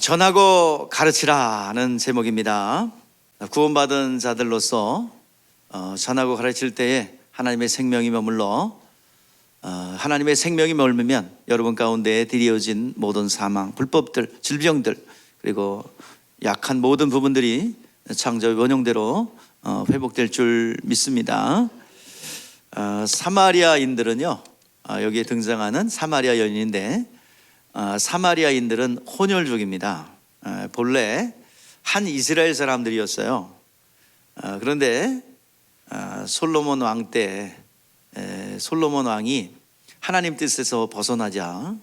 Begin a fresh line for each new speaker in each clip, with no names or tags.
전하고 가르치라는 제목입니다. 구원받은 자들로서 전하고 가르칠 때에 하나님의 생명이 머물러 하나님의 생명이 머물면 여러분 가운데 드리워진 모든 사망, 불법들, 질병들 그리고 약한 모든 부분들이 창조의 원형대로 회복될 줄 믿습니다. 사마리아인들은요, 여기에 등장하는 사마리아 여인인데 사마리아인들은 혼혈족입니다. 본래 한 이스라엘 사람들이었어요. 그런데 솔로몬 왕 때 솔로몬 왕이 하나님 뜻에서 벗어나자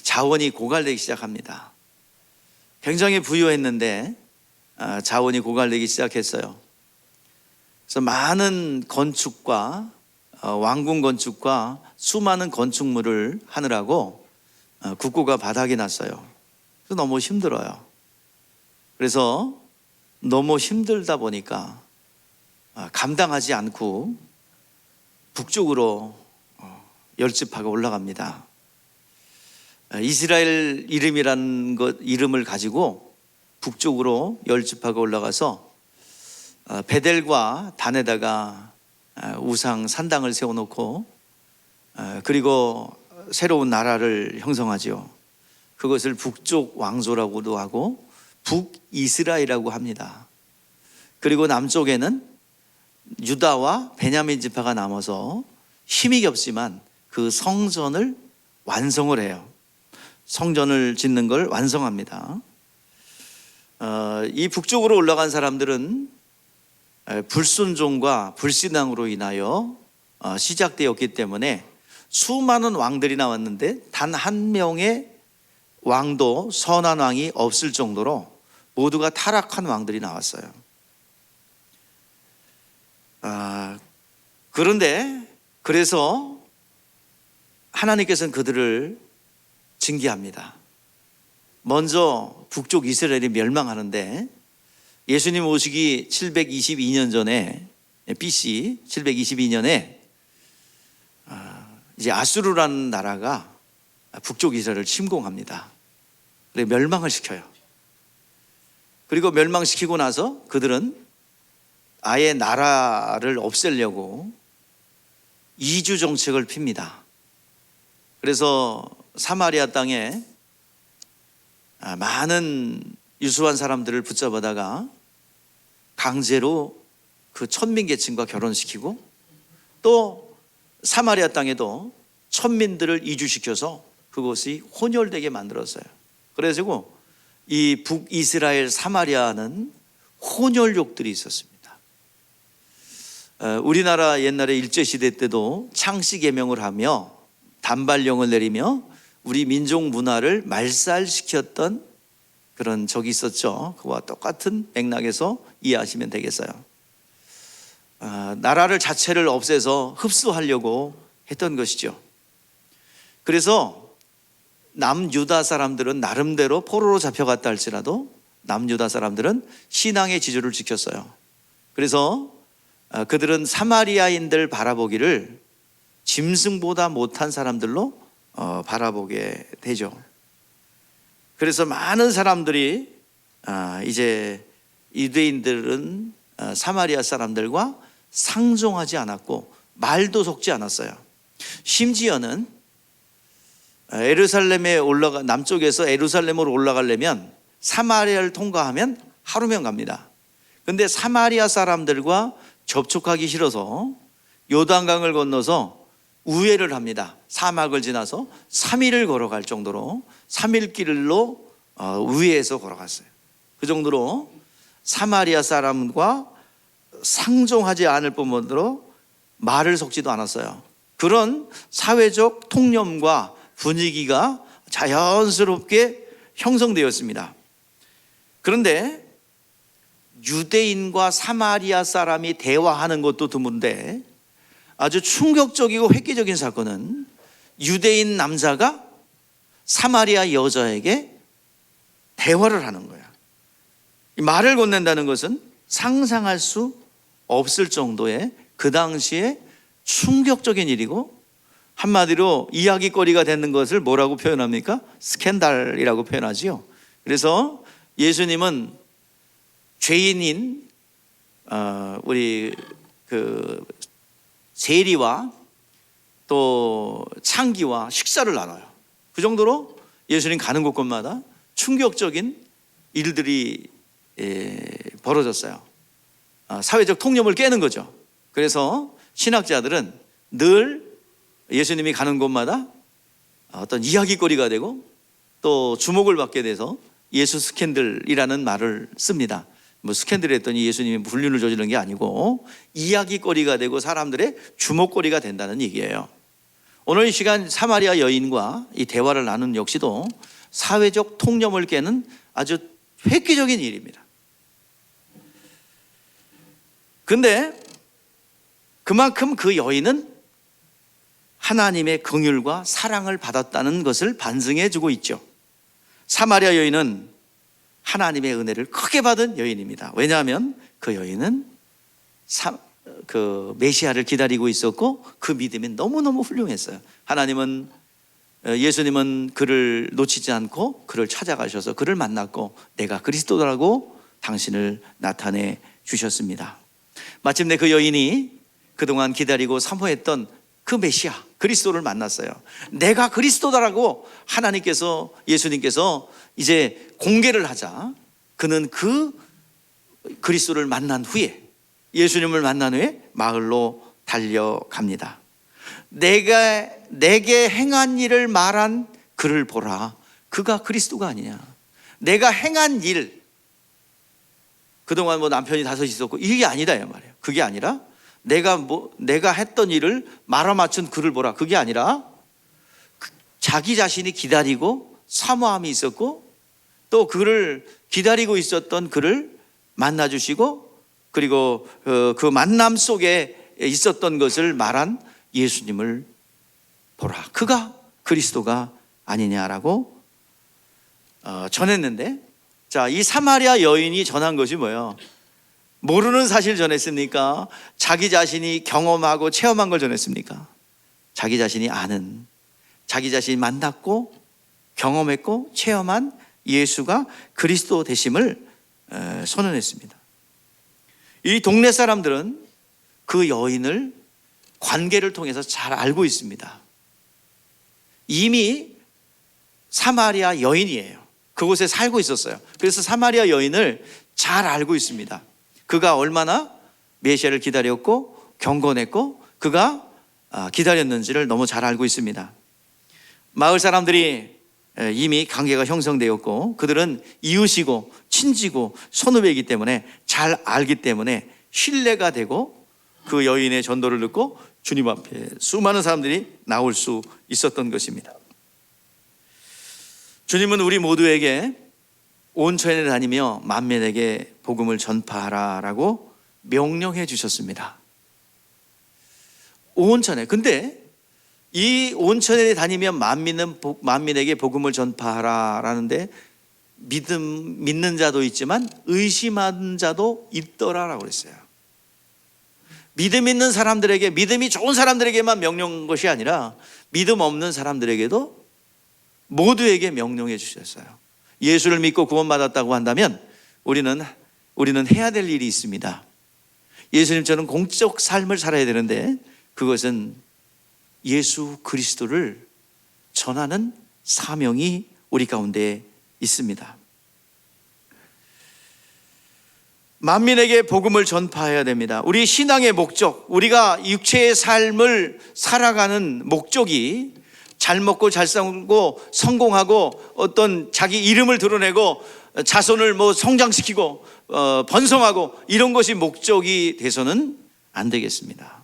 자원이 고갈되기 시작합니다. 굉장히 부유했는데 자원이 고갈되기 시작했어요. 그래서 많은 건축과 왕궁 건축과 수많은 건축물을 하느라고 국고가 바닥이 났어요. 그래서 너무 힘들어요. 그래서 너무 힘들다 보니까 감당하지 않고 북쪽으로 열집하고 올라갑니다. 이스라엘 이름을 가지고 북쪽으로 열집하고 올라가서 베델과 단에다가 우상 산당을 세워놓고 그리고 새로운 나라를 형성하죠. 그것을 북쪽 왕조라고도 하고 북이스라엘이라고 합니다. 그리고 남쪽에는 유다와 베냐민 지파가 남아서 힘이 겹지만 그 성전을 완성을 해요. 성전을 짓는 걸 완성합니다. 이 북쪽으로 올라간 사람들은 불순종과 불신앙으로 인하여 시작되었기 때문에 수많은 왕들이 나왔는데 단 한 명의 왕도 선한 왕이 없을 정도로 모두가 타락한 왕들이 나왔어요. 그래서 하나님께서는 그들을 징계합니다. 먼저 북쪽 이스라엘이 멸망하는데 예수님 오시기 722년 전에 BC 722년에 이제 아수르라는 나라가 북쪽 이스라엘을 침공합니다. 그래서 멸망을 시켜요. 그리고 멸망시키고 나서 그들은 아예 나라를 없애려고 이주 정책을 핍니다. 그래서 사마리아 땅에 많은 유수한 사람들을 붙잡아다가 강제로 그 천민계층과 결혼시키고 또 사마리아 땅에도 천민들을 이주시켜서 그것이 혼혈되게 만들었어요. 그래서 이 북이스라엘 사마리아는 혼혈족들이 있었습니다. 우리나라 옛날에 일제시대 때도 창씨개명을 하며 단발령을 내리며 우리 민족 문화를 말살시켰던 그런 적이 있었죠. 그와 똑같은 맥락에서 이해하시면 되겠어요. 나라를 자체를 없애서 흡수하려고 했던 것이죠. 그래서 남유다 사람들은 나름대로 포로로 잡혀갔다 할지라도 남유다 사람들은 신앙의 지조를 지켰어요. 그래서 그들은 사마리아인들 바라보기를 짐승보다 못한 사람들로 바라보게 되죠. 그래서 많은 사람들이 이제 유대인들은 사마리아 사람들과 상종하지 않았고 말도 섞지 않았어요. 심지어는 남쪽에서 예루살렘으로 올라가려면 사마리아를 통과하면 하루면 갑니다. 그런데 사마리아 사람들과 접촉하기 싫어서 요단강을 건너서 우회를 합니다. 사막을 지나서 3일을 걸어갈 정도로 3일 길로 우회해서 걸어갔어요. 그 정도로 사마리아 사람과 상종하지 않을 뿐더러 말을 섞지도 않았어요. 그런 사회적 통념과 분위기가 자연스럽게 형성되었습니다. 그런데 유대인과 사마리아 사람이 대화하는 것도 드문데 아주 충격적이고 획기적인 사건은 유대인 남자가 사마리아 여자에게 대화를 하는 거야. 이 말을 건넨다는 것은 상상할 수 없을 정도의 그 당시에 충격적인 일이고 한마디로 이야기거리가 되는 것을 뭐라고 표현합니까? 스캔들이라고 표현하지요. 그래서 예수님은 죄인인 우리 그 세리와 또 창기와 식사를 나눠요. 그 정도로 예수님 가는 곳곳마다 충격적인 일들이 벌어졌어요. 사회적 통념을 깨는 거죠. 그래서 신학자들은 늘 예수님이 가는 곳마다 어떤 이야기거리가 되고 또 주목을 받게 돼서 예수 스캔들이라는 말을 씁니다. 뭐 스캔들 했더니 예수님이 불륜을 저지른 게 아니고 이야기거리가 되고 사람들의 주목거리가 된다는 얘기예요. 오늘 이 시간 사마리아 여인과 이 대화를 나눈 역시도 사회적 통념을 깨는 아주 획기적인 일입니다. 근데 그만큼 그 여인은 하나님의 긍휼과 사랑을 받았다는 것을 반증해 주고 있죠. 사마리아 여인은 하나님의 은혜를 크게 받은 여인입니다. 왜냐하면 그 여인은 그 메시아를 기다리고 있었고 그 믿음이 너무너무 훌륭했어요. 예수님은 그를 놓치지 않고 그를 찾아가셔서 그를 만났고 내가 그리스도라고 당신을 나타내 주셨습니다. 마침내 그 여인이 그동안 기다리고 사모했던 그 메시아 그리스도를 만났어요. 내가 그리스도다라고 예수님께서 이제 공개를 하자 그는 그 그리스도를 만난 후에 예수님을 만난 후에 마을로 달려갑니다. 내게 행한 일을 말한 그를 보라. 그가 그리스도가 아니냐. 내가 행한 일, 그동안 뭐 남편이 5 있었고 이게 아니다 이 말이에요. 그게 아니라 내가 했던 일을 말아맞춘 그를 보라. 그게 아니라 자기 자신이 기다리고 사모함이 있었고 또 그를 기다리고 있었던 그를 만나주시고 그리고 그 만남 속에 있었던 것을 말한 예수님을 보라. 그가 그리스도가 아니냐라고 전했는데, 자, 이 사마리아 여인이 전한 것이 뭐예요? 모르는 사실 전했습니까? 자기 자신이 경험하고 체험한 걸 전했습니까? 자기 자신이 아는, 자기 자신이 만났고 경험했고 체험한 예수가 그리스도 되심을 선언했습니다. 이 동네 사람들은 그 여인을 관계를 통해서 잘 알고 있습니다. 이미 사마리아 여인이에요. 그곳에 살고 있었어요. 그래서 사마리아 여인을 잘 알고 있습니다. 그가 얼마나 메시아를 기다렸고 경건했고 그가 기다렸는지를 너무 잘 알고 있습니다. 마을 사람들이 이미 관계가 형성되었고 그들은 이웃이고 친지고 선후배이기 때문에 잘 알기 때문에 신뢰가 되고 그 여인의 전도를 듣고 주님 앞에 수많은 사람들이 나올 수 있었던 것입니다. 주님은 우리 모두에게 온천에 다니며 만민에게 복음을 전파하라라고 명령해 주셨습니다. 온천에. 근데 이 온천에 다니며 만민에게 복음을 전파하라라는데 믿는 자도 있지만 의심하는 자도 있더라라고 그랬어요. 믿음 있는 사람들에게, 믿음이 좋은 사람들에게만 명령한 것이 아니라 믿음 없는 사람들에게도 모두에게 명령해 주셨어요. 예수를 믿고 구원받았다고 한다면 우리는 해야 될 일이 있습니다. 예수님처럼 공적 삶을 살아야 되는데 그것은 예수 그리스도를 전하는 사명이 우리 가운데 있습니다. 만민에게 복음을 전파해야 됩니다. 우리 신앙의 목적, 우리가 육체의 삶을 살아가는 목적이 잘 먹고 잘 살고 성공하고 어떤 자기 이름을 드러내고 자손을 성장시키고 번성하고 이런 것이 목적이 돼서는 안 되겠습니다.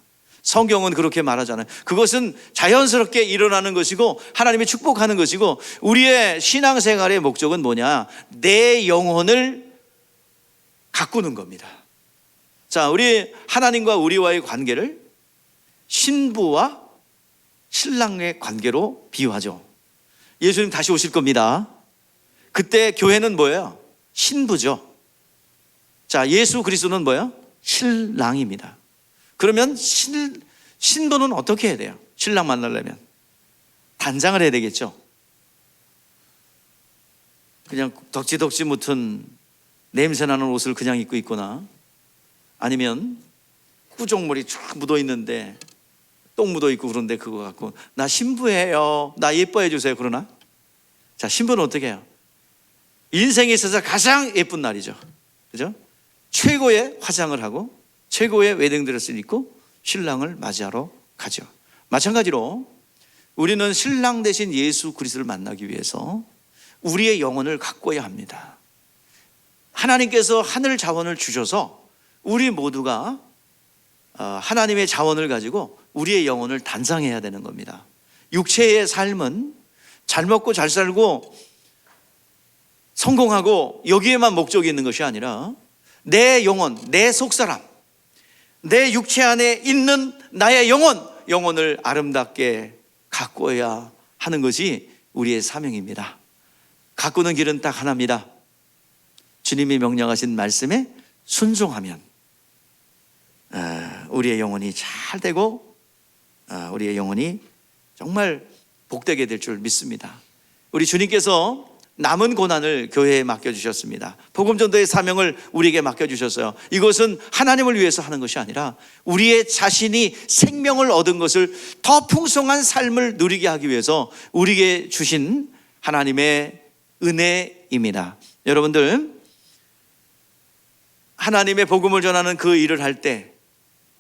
성경은 그렇게 말하잖아요. 그것은 자연스럽게 일어나는 것이고 하나님이 축복하는 것이고 우리의 신앙생활의 목적은 뭐냐? 내 영혼을 가꾸는 겁니다. 자, 우리 하나님과 우리와의 관계를 신부와 신랑의 관계로 비유하죠. 예수님 다시 오실 겁니다. 그때 교회는 뭐예요? 신부죠. 자, 예수 그리스도는 뭐예요? 신랑입니다. 그러면 신부는 어떻게 해야 돼요? 신랑 만나려면 단장을 해야 되겠죠. 그냥 덕지덕지 묻은 냄새나는 옷을 그냥 입고 있거나, 아니면 구정물이 쫙 묻어 있는데 똥 묻어 있고 그런데 그거 갖고 나 신부예요, 나 예뻐해 주세요 그러나? 자, 신부는 어떻게 해요? 인생에 있어서 가장 예쁜 날이죠, 그죠? 최고의 화장을 하고 최고의 웨딩드레스를 입고 신랑을 맞이하러 가죠. 마찬가지로 우리는 신랑 대신 예수 그리스도를 만나기 위해서 우리의 영혼을 가꿔야 합니다. 하나님께서 하늘 자원을 주셔서 우리 모두가 하나님의 자원을 가지고 우리의 영혼을 단장해야 되는 겁니다. 육체의 삶은 잘 먹고 잘 살고 성공하고 여기에만 목적이 있는 것이 아니라 내 영혼, 내 속사람, 내 육체 안에 있는 나의 영혼을 아름답게 가꿔야 하는 것이 우리의 사명입니다. 가꾸는 길은 딱 하나입니다. 주님이 명령하신 말씀에 순종하면 우리의 영혼이 잘 되고 우리의 영혼이 정말 복되게 될 줄 믿습니다. 우리 주님께서 남은 고난을 교회에 맡겨주셨습니다. 복음전도의 사명을 우리에게 맡겨주셨어요. 이것은 하나님을 위해서 하는 것이 아니라 우리의 자신이 생명을 얻은 것을 더 풍성한 삶을 누리게 하기 위해서 우리에게 주신 하나님의 은혜입니다. 여러분들, 하나님의 복음을 전하는 그 일을 할 때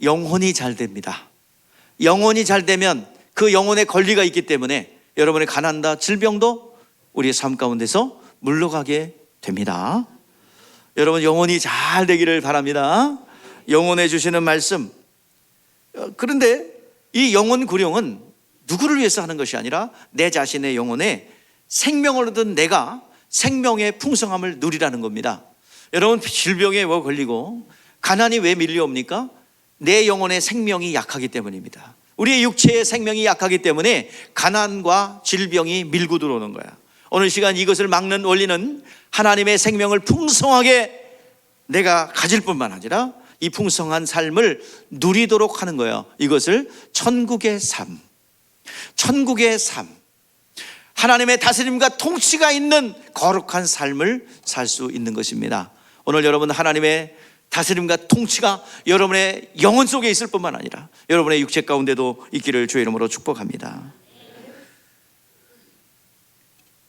영혼이 잘 됩니다. 영혼이 잘 되면 그 영혼에 권리가 있기 때문에 여러분의 가난다, 질병도 우리의 삶 가운데서 물러가게 됩니다. 여러분, 영혼이 잘 되기를 바랍니다. 영혼에 주시는 말씀. 그런데 이 영혼 구령은 누구를 위해서 하는 것이 아니라 내 자신의 영혼에 생명을 얻은 내가 생명의 풍성함을 누리라는 겁니다. 여러분, 질병에 뭐 걸리고 가난이 왜 밀려옵니까? 내 영혼의 생명이 약하기 때문입니다. 우리의 육체의 생명이 약하기 때문에 가난과 질병이 밀고 들어오는 거야. 오늘 시간 이것을 막는 원리는 하나님의 생명을 풍성하게 내가 가질 뿐만 아니라 이 풍성한 삶을 누리도록 하는 거예요. 이것을 천국의 삶, 천국의 삶, 하나님의 다스림과 통치가 있는 거룩한 삶을 살 수 있는 것입니다. 오늘 여러분, 하나님의 다스림과 통치가 여러분의 영혼 속에 있을 뿐만 아니라 여러분의 육체 가운데도 있기를 주의 이름으로 축복합니다.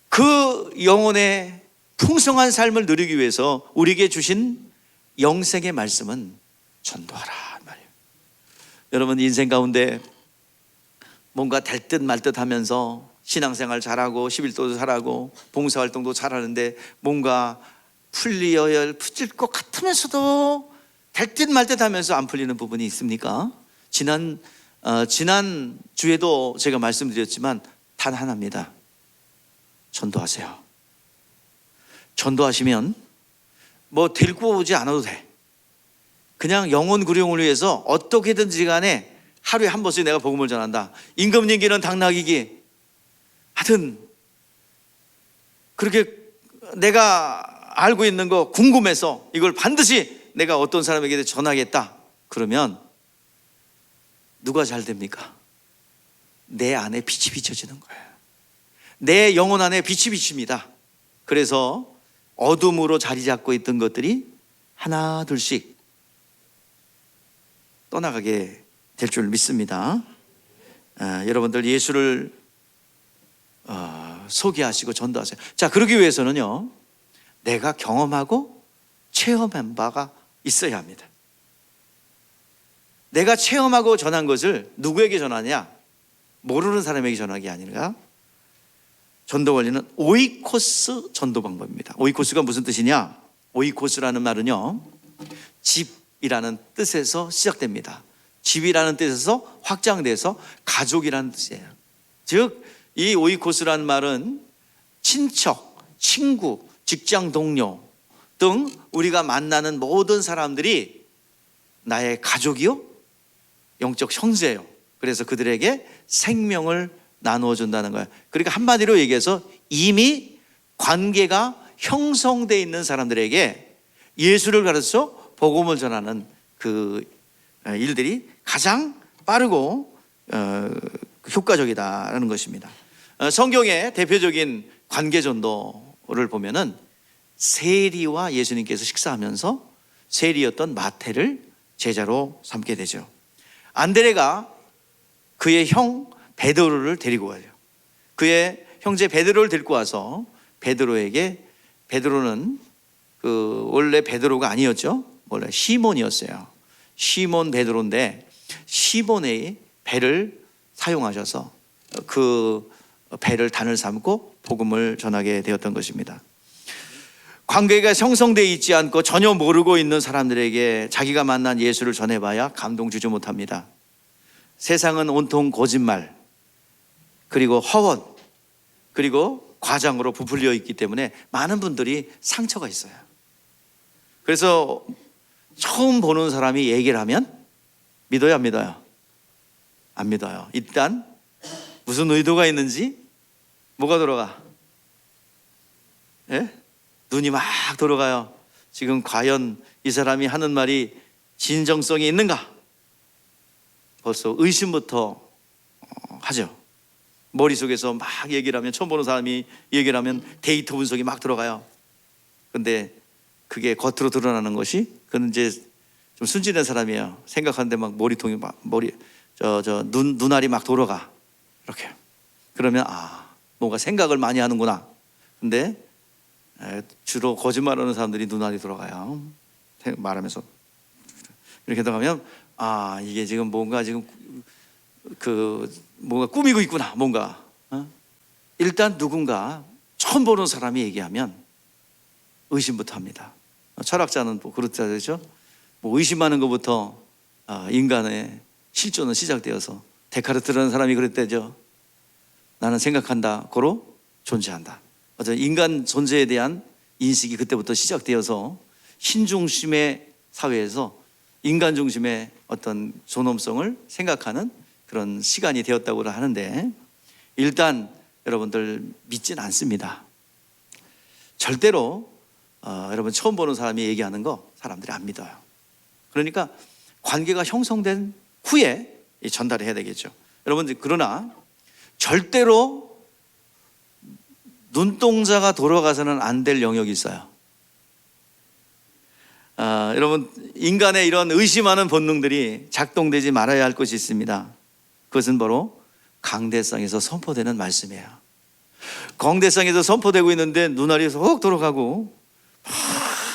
그 영혼의 풍성한 삶을 누리기 위해서 우리에게 주신 영생의 말씀은 전도하라 말이에요. 여러분, 인생 가운데 뭔가 될 듯 말 듯 하면서 신앙생활 잘하고 11도도 잘하고 봉사활동도 잘하는데 뭔가 풀릴 것 같으면서도 될 듯 말 듯 하면서 안 풀리는 부분이 있습니까? 지난 주에도 제가 말씀드렸지만 단 하나입니다. 전도하세요. 전도하시면 뭐 데리고 오지 않아도 돼. 그냥 영혼 구령을 위해서 어떻게든지 간에 하루에 한 번씩 내가 복음을 전한다. 임금님기는 당나귀기, 하여튼 그렇게 내가 알고 있는 거 궁금해서 이걸 반드시 내가 어떤 사람에게 전하겠다. 그러면 누가 잘 됩니까? 내 안에 빛이 비춰지는 거예요. 내 영혼 안에 빛이 비칩니다. 그래서 어둠으로 자리 잡고 있던 것들이 하나 둘씩 떠나가게 될 줄 믿습니다. 여러분들, 예수를 소개하시고 전도하세요. 자, 그러기 위해서는요, 내가 경험하고 체험한 바가 있어야 합니다. 내가 체험하고 전한 것을 누구에게 전하냐? 모르는 사람에게 전하는 게 아니라 전도 원리는 오이코스 전도 방법입니다. 오이코스가 무슨 뜻이냐? 오이코스라는 말은요, 집이라는 뜻에서 시작됩니다. 집이라는 뜻에서 확장돼서 가족이라는 뜻이에요. 즉, 이 오이코스라는 말은 친척, 친구, 직장 동료 등 우리가 만나는 모든 사람들이 나의 가족이요, 영적 형제예요. 그래서 그들에게 생명을 나누어 준다는 거예요. 그러니까 한마디로 얘기해서 이미 관계가 형성되어 있는 사람들에게 예수를 가르쳐 복음을 전하는 그 일들이 가장 빠르고 효과적이다라는 것입니다. 성경의 대표적인 관계전도 베드로를 보면은 세리와 예수님께서 식사하면서 세리였던 마태를 제자로 삼게 되죠. 안드레가 그의 형 베드로를 데리고 와요. 그의 형제 베드로를 데리고 와서 베드로에게, 베드로는 원래 베드로가 아니었죠. 원래 시몬이었어요. 시몬 베드로인데 시몬의 배를 사용하셔서 그 배를 단을 삼고 복음을 전하게 되었던 것입니다. 관계가 형성되어 있지 않고 전혀 모르고 있는 사람들에게 자기가 만난 예수를 전해봐야 감동 주지 못합니다. 세상은 온통 거짓말, 그리고 허원, 그리고 과장으로 부풀려 있기 때문에 많은 분들이 상처가 있어요. 그래서 처음 보는 사람이 얘기를 하면 믿어요, 안 믿어요? 안 믿어요. 일단 무슨 의도가 있는지 뭐가 돌아가? 예? 눈이 막 돌아가요. 지금 과연 이 사람이 하는 말이 진정성이 있는가? 벌써 의심부터 하죠. 머릿속에서 막 얘기를 하면, 처음 보는 사람이 얘기를 하면 데이터 분석이 막 들어가요. 근데 그게 겉으로 드러나는 것이, 그는 이제 좀 순진한 사람이에요. 생각하는데 막 머리통이 막 눈알이 막 돌아가. 이렇게. 그러면 뭔가 생각을 많이 하는구나. 근데 주로 거짓말하는 사람들이 눈알이 돌아가요. 말하면서 이렇게 들어가면 이게 지금 뭔가 뭔가 꾸미고 있구나. 뭔가 일단 누군가 처음 보는 사람이 얘기하면 의심부터 합니다. 철학자는 뭐 그렇다 그러죠. 뭐 의심하는 것부터 인간의 실존은 시작되어서, 데카르트라는 사람이 그랬대죠. 나는 생각한다, 고로 존재한다. 어떤 인간 존재에 대한 인식이 그때부터 시작되어서 신중심의 사회에서 인간 중심의 어떤 존엄성을 생각하는 그런 시간이 되었다고 하는데, 일단 여러분들 믿진 않습니다. 절대로 여러분 처음 보는 사람이 얘기하는 거 사람들이 안 믿어요. 그러니까 관계가 형성된 후에 전달해야 되겠죠. 여러분들, 그러나 절대로 눈동자가 돌아가서는 안 될 영역이 있어요. 여러분, 인간의 이런 의심하는 본능들이 작동되지 말아야 할 것이 있습니다. 그것은 바로 강대상에서 선포되는 말씀이에요. 강대상에서 선포되고 있는데 눈알이 훅 돌아가고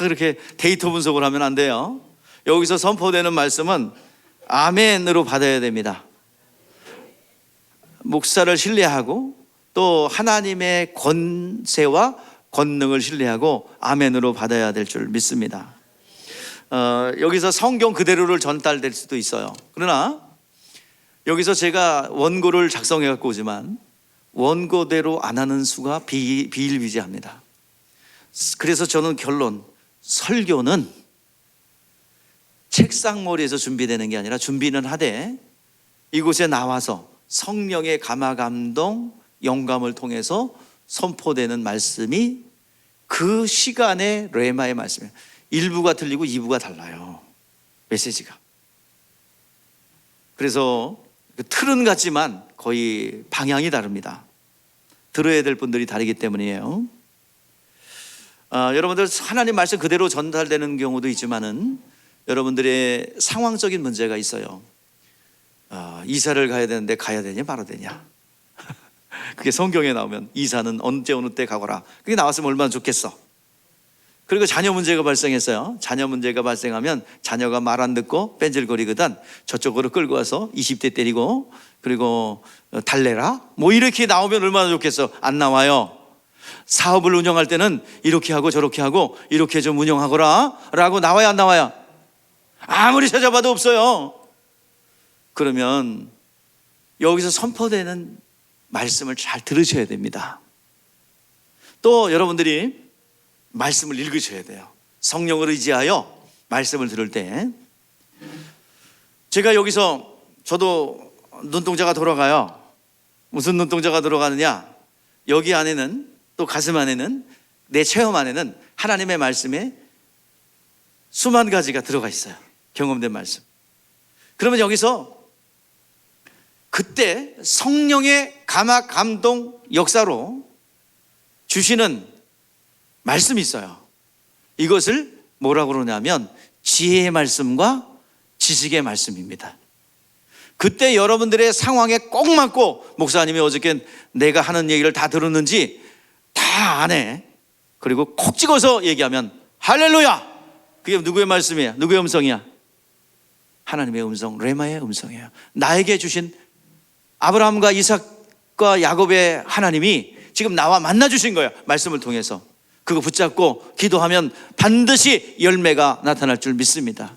이렇게 데이터 분석을 하면 안 돼요. 여기서 선포되는 말씀은 아멘으로 받아야 됩니다. 목사를 신뢰하고 또 하나님의 권세와 권능을 신뢰하고 아멘으로 받아야 될 줄 믿습니다. 여기서 성경 그대로를 전달될 수도 있어요. 그러나 여기서 제가 원고를 작성해 갖고 오지만 원고대로 안 하는 수가 비일비재합니다. 그래서 저는 결론, 설교는 책상머리에서 준비되는 게 아니라 준비는 하되 이곳에 나와서 성령의 감화감동, 영감을 통해서 선포되는 말씀이 그 시간의 레마의 말씀이에요. 일부가 틀리고 2부가 달라요, 메시지가. 그래서 틀은 같지만 거의 방향이 다릅니다. 들어야 될 분들이 다르기 때문이에요. 여러분들, 하나님 말씀 그대로 전달되는 경우도 있지만은 여러분들의 상황적인 문제가 있어요. 이사를 가야 되는데 가야 되냐 말아야 되냐. 그게 성경에 나오면 이사는 언제 어느 때 가거라, 그게 나왔으면 얼마나 좋겠어. 그리고 자녀 문제가 발생했어요. 자녀 문제가 발생하면 자녀가 말 안 듣고 뺀질거리거든 저쪽으로 끌고 와서 20대 때리고, 그리고 달래라 뭐 이렇게 나오면 얼마나 좋겠어. 안 나와요. 사업을 운영할 때는 이렇게 하고 저렇게 하고 이렇게 좀 운영하거라 라고 나와야 안 나와요? 아무리 찾아봐도 없어요. 그러면 여기서 선포되는 말씀을 잘 들으셔야 됩니다. 또 여러분들이 말씀을 읽으셔야 돼요. 성령을 의지하여 말씀을 들을 때. 제가 여기서, 저도 눈동자가 돌아가요. 무슨 눈동자가 돌아가느냐, 여기 안에는, 또 가슴 안에는, 내 체험 안에는 하나님의 말씀에 수만 가지가 들어가 있어요. 경험된 말씀. 그러면 여기서 그때 성령의 감화 감동 역사로 주시는 말씀이 있어요. 이것을 뭐라고 그러냐면 지혜의 말씀과 지식의 말씀입니다. 그때 여러분들의 상황에 꼭 맞고, 목사님이 어저께 내가 하는 얘기를 다 들었는지 다 안 해. 그리고 콕 찍어서 얘기하면 할렐루야! 그게 누구의 말씀이야? 누구의 음성이야? 하나님의 음성, 레마의 음성이에요. 나에게 주신 아브라함과 이삭과 야곱의 하나님이 지금 나와 만나 주신 거예요. 말씀을 통해서. 그거 붙잡고 기도하면 반드시 열매가 나타날 줄 믿습니다.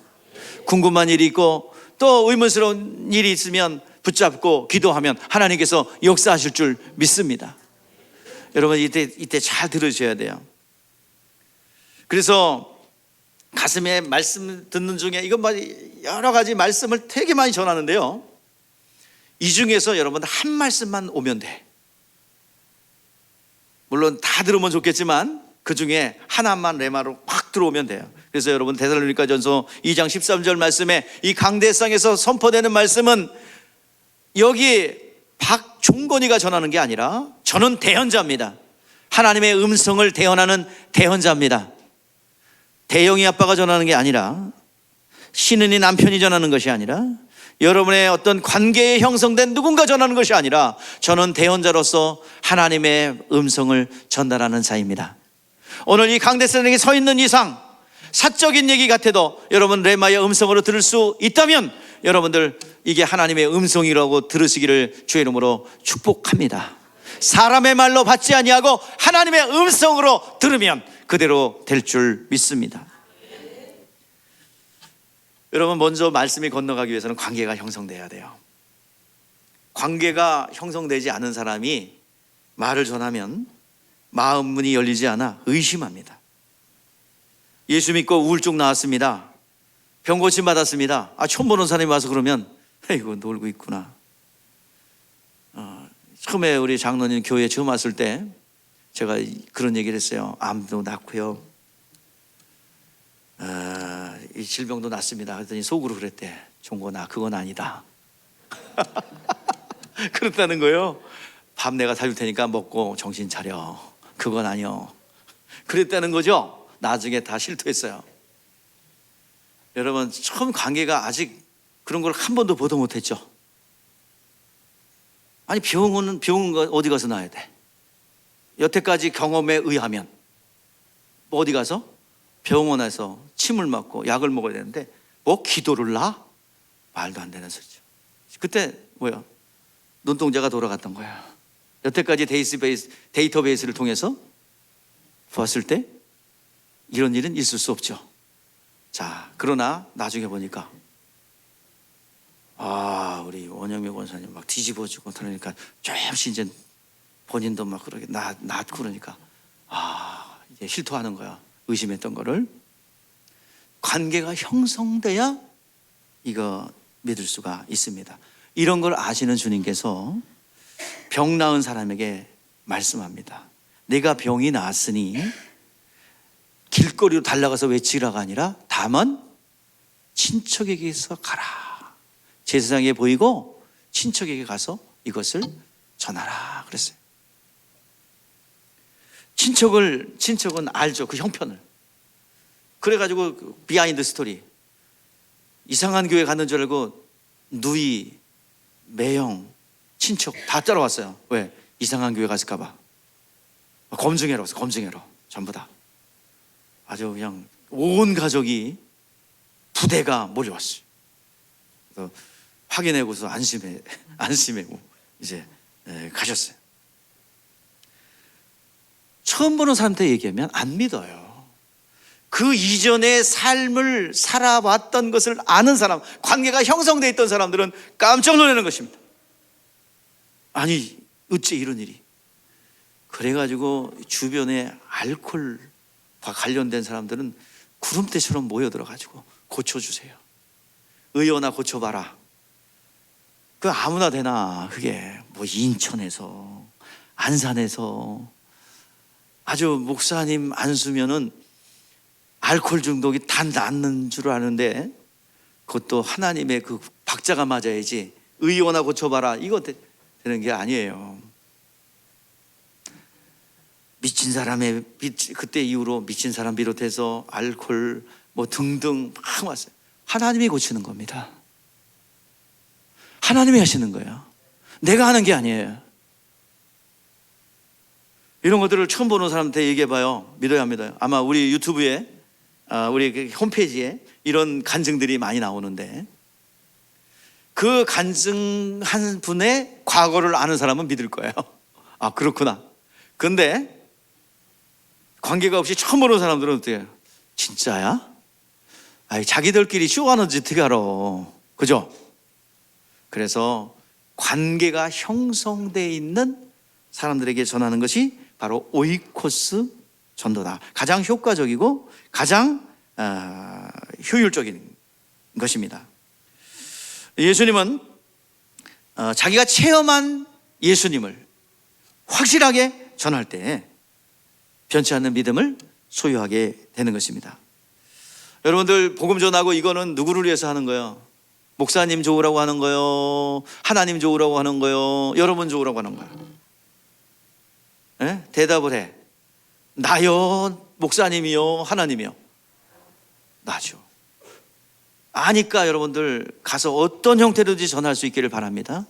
궁금한 일이 있고 또 의문스러운 일이 있으면 붙잡고 기도하면 하나님께서 역사하실 줄 믿습니다. 여러분 이때 잘 들으셔야 돼요. 그래서 가슴에 말씀 듣는 중에 이건 여러 가지 말씀을 되게 많이 전하는데요, 이 중에서 여러분 한 말씀만 오면 돼. 물론 다 들으면 좋겠지만 그 중에 하나만 레마로 확 들어오면 돼요. 그래서 여러분 데살로니가전서 2장 13절 말씀에 이 강대상에서 선포되는 말씀은 여기 박종건이가 전하는 게 아니라 저는 대언자입니다. 하나님의 음성을 대언하는 대언자입니다. 대영이 아빠가 전하는 게 아니라, 신은이 남편이 전하는 것이 아니라, 여러분의 어떤 관계에 형성된 누군가 전하는 것이 아니라 저는 대언자로서 하나님의 음성을 전달하는 자입니다. 오늘 이 강대상에 서 있는 이상 사적인 얘기 같아도 여러분 레마의 음성으로 들을 수 있다면 여러분들 이게 하나님의 음성이라고 들으시기를 주의 이름으로 축복합니다. 사람의 말로 받지 아니하고 하나님의 음성으로 들으면 그대로 될 줄 믿습니다. 여러분 먼저 말씀이 건너가기 위해서는 관계가 형성돼야 돼요. 관계가 형성되지 않은 사람이 말을 전하면 마음 문이 열리지 않아 의심합니다. 예수 믿고 우울증 나왔습니다. 병 고침 받았습니다. 처음 보는 사람이 와서 그러면 아이고 놀고 있구나. 처음에 우리 장로님 교회에 처음 왔을 때 제가 그런 얘기를 했어요. 암도 낫고요, 이 질병도 낫습니다. 그랬더니 속으로 그랬대. 종건아 그건 아니다. 그렇다는 거예요. 밥 내가 사줄 테니까 먹고 정신 차려. 그건 아니요. 그랬다는 거죠. 나중에 다 실토했어요. 여러분 처음 관계가 아직 그런 걸 한 번도 보도 못했죠. 아니 병은 어디 가서 나야 돼? 여태까지 경험에 의하면 어디 가서? 병원에서 침을 맞고 약을 먹어야 되는데 기도를 나? 말도 안 되는 소리죠. 그때 눈동자가 돌아갔던 거야. 여태까지 데이터베이스를 통해서 보았을 때 이런 일은 있을 수 없죠. 자, 그러나 나중에 보니까 우리 원영명 권사님 막 뒤집어지고 그러니까 조금씩 이제 본인도 막 그러게 낫고 그러니까 이제 실토하는 거야. 의심했던 거를. 관계가 형성돼야 이거 믿을 수가 있습니다. 이런 걸 아시는 주님께서 병 나은 사람에게 말씀합니다. 내가 병이 나았으니 길거리로 달려가서 외치라가 아니라 다만 친척에게서 가라. 제사장에 보이고 친척에게 가서 이것을 전하라 그랬어요. 친척은 알죠. 그 형편을. 그래가지고 비하인드 스토리. 이상한 교회 갔는 줄 알고 누이, 매형, 친척 다 따라왔어요. 왜? 이상한 교회 갔을까 봐. 검증해라. 전부 다. 아주 그냥 온 가족이 부대가 몰려왔어요. 그래서 확인하고서 안심하고 이제 가셨어요. 처음 보는 사람한테 얘기하면 안 믿어요. 그 이전의 삶을 살아왔던 것을 아는 사람, 관계가 형성되어 있던 사람들은 깜짝 놀라는 것입니다. 아니 어째 이런 일이. 그래가지고 주변에 알코올과 관련된 사람들은 구름대처럼 모여들어가지고 고쳐주세요. 의원아 고쳐봐라. 그 아무나 되나. 그게 인천에서 안산에서 아주 목사님 안 쓰면은 알코올 중독이 다 낫는 줄 아는데 그것도 하나님의 그 박자가 맞아야지. 의원아 고쳐봐라 이거 되는 게 아니에요. 미친 사람의 그때 이후로 미친 사람 비롯해서 알코올 뭐 등등 막 왔어요. 하나님이 고치는 겁니다. 하나님이 하시는 거예요. 내가 하는 게 아니에요. 이런 것들을 처음 보는 사람한테 얘기해봐요. 믿어야 합니다. 아마 우리 유튜브에 우리 홈페이지에 이런 간증들이 많이 나오는데, 그 간증한 분의 과거를 아는 사람은 믿을 거예요. 아, 그렇구나. 근데 관계가 없이 처음 보는 사람들은 어떻게 해요? 진짜야? 아이, 자기들끼리 쇼하는지 어떻게 알아? 그죠? 그래서 관계가 형성되어 있는 사람들에게 전하는 것이 바로 오이코스 전도다. 가장 효과적이고 가장 효율적인 것입니다. 예수님은 자기가 체험한 예수님을 확실하게 전할 때 변치 않는 믿음을 소유하게 되는 것입니다. 여러분들 복음 전하고 이거는 누구를 위해서 하는 거예요? 목사님 좋으라고 하는 거요? 하나님 좋으라고 하는 거요? 여러분 좋으라고 하는 거예요? 네? 대답을 해. 나요? 목사님이요? 하나님이요? 나죠. 아니까 여러분들 가서 어떤 형태로든지 전할 수 있기를 바랍니다.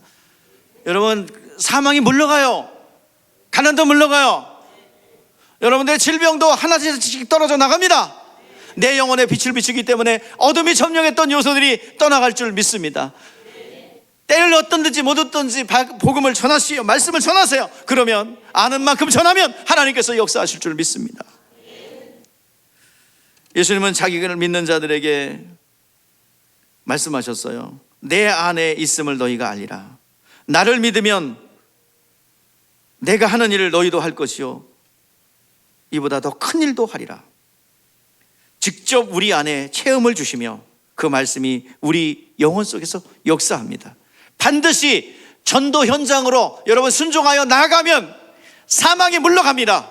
여러분, 사망이 물러가요. 가난도 물러가요. 여러분들의 질병도 하나씩 떨어져 나갑니다. 내 영혼에 빛을 비추기 때문에 어둠이 점령했던 요소들이 떠나갈 줄 믿습니다. 때를 얻든지 못 얻든지 복음을 전하시오, 말씀을 전하세요. 그러면 아는 만큼 전하면 하나님께서 역사하실 줄 믿습니다. 예수님은 자기를 믿는 자들에게 말씀하셨어요. 내 안에 있음을 너희가 알리라. 나를 믿으면 내가 하는 일을 너희도 할 것이요 이보다 더 큰 일도 하리라. 직접 우리 안에 체험을 주시며 그 말씀이 우리 영혼 속에서 역사합니다. 반드시 전도 현장으로 여러분 순종하여 나아가면 사망이 물러갑니다.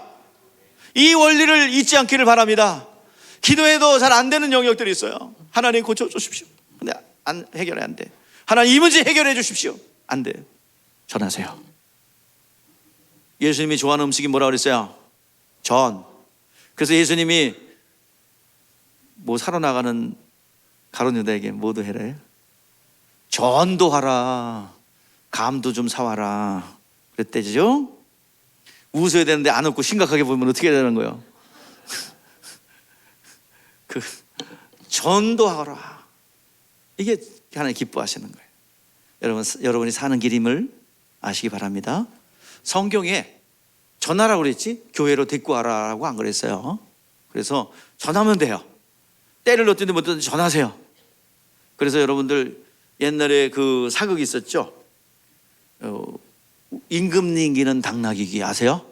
이 원리를 잊지 않기를 바랍니다. 기도해도 잘 안 되는 영역들이 있어요. 하나님 고쳐주십시오. 근데 해결이 안 돼. 하나님 이 문제 해결해 주십시오. 안 돼. 전하세요. 예수님이 좋아하는 음식이 뭐라고 그랬어요? 전. 그래서 예수님이 뭐 사러 나가는 가룟 유다에게 뭐도 해래? 전도 하라. 감도 좀 사와라. 그랬대죠? 웃어야 되는데 안 웃고 심각하게 보면 어떻게 해야 되는 거예요? 그 전도하라. 이게 하나님 기뻐하시는 거예요. 여러분이 사는 길임을 아시기 바랍니다. 성경에 전하라고 그랬지 교회로 데리고 와라라고 안 그랬어요. 그래서 전하면 돼요. 때를 얻든지 못 얻든지 전하세요. 그래서 여러분들 옛날에 그 사극이 있었죠. 임금님 귀는 당나귀 귀 아세요?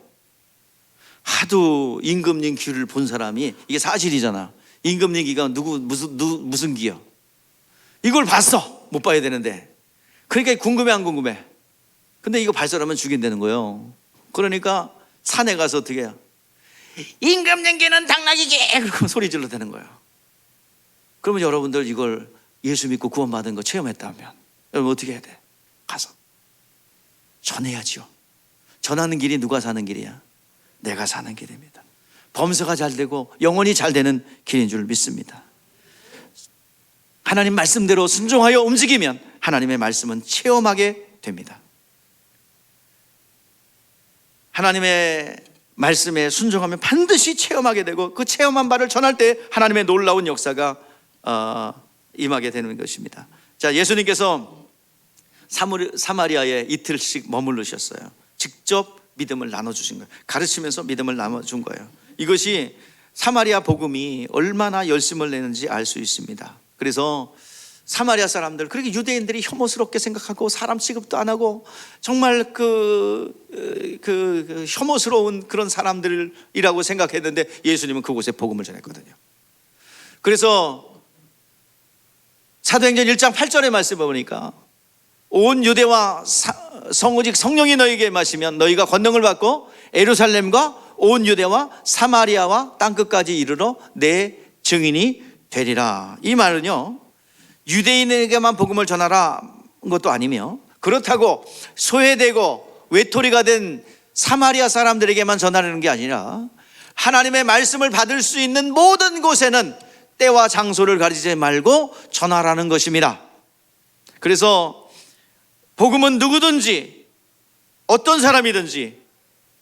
하도 임금님 귀를 본 사람이, 이게 사실이잖아. 임금님 귀가 무슨 귀요? 이걸 봤어. 못 봐야 되는데. 그러니까 궁금해 안 궁금해? 근데 이거 발설하면 죽인다는 거예요. 그러니까 산에 가서 어떻게 해요? 임금님 귀는 당나귀 귀! 그러고 소리 질러 대는 거예요. 그러면 여러분들 이걸 예수 믿고 구원받은 거 체험했다면 여러분 어떻게 해야 돼? 가서 전해야지요. 전하는 길이 누가 사는 길이야? 내가 사는 길입니다. 범사가 잘 되고 영혼이 잘 되는 길인 줄 믿습니다. 하나님 말씀대로 순종하여 움직이면 하나님의 말씀은 체험하게 됩니다. 하나님의 말씀에 순종하면 반드시 체험하게 되고 그 체험한 바를 전할 때 하나님의 놀라운 역사가 임하게 되는 것입니다. 자, 예수님께서 사마리아에 이틀씩 머무르셨어요. 직접 믿음을 나눠주신 거예요. 가르치면서 믿음을 나눠준 거예요. 이것이 사마리아 복음이 얼마나 열심을 내는지 알 수 있습니다. 그래서 사마리아 사람들, 그렇게 유대인들이 혐오스럽게 생각하고 사람 취급도 안 하고 정말 혐오스러운 그런 사람들이라고 생각했는데 예수님은 그곳에 복음을 전했거든요. 그래서 사도행전 1장 8절의 말씀을 보니까 온 유대와 오직 성령이 너희에게 마시면 너희가 권능을 받고 예루살렘과 온 유대와 사마리아와 땅끝까지 이르러 내 증인이 되리라. 이 말은요, 유대인에게만 복음을 전하라 것도 아니며, 그렇다고 소외되고 외톨이가 된 사마리아 사람들에게만 전하는 게 아니라 하나님의 말씀을 받을 수 있는 모든 곳에는 때와 장소를 가리지 말고 전하라는 것입니다. 그래서 복음은 누구든지 어떤 사람이든지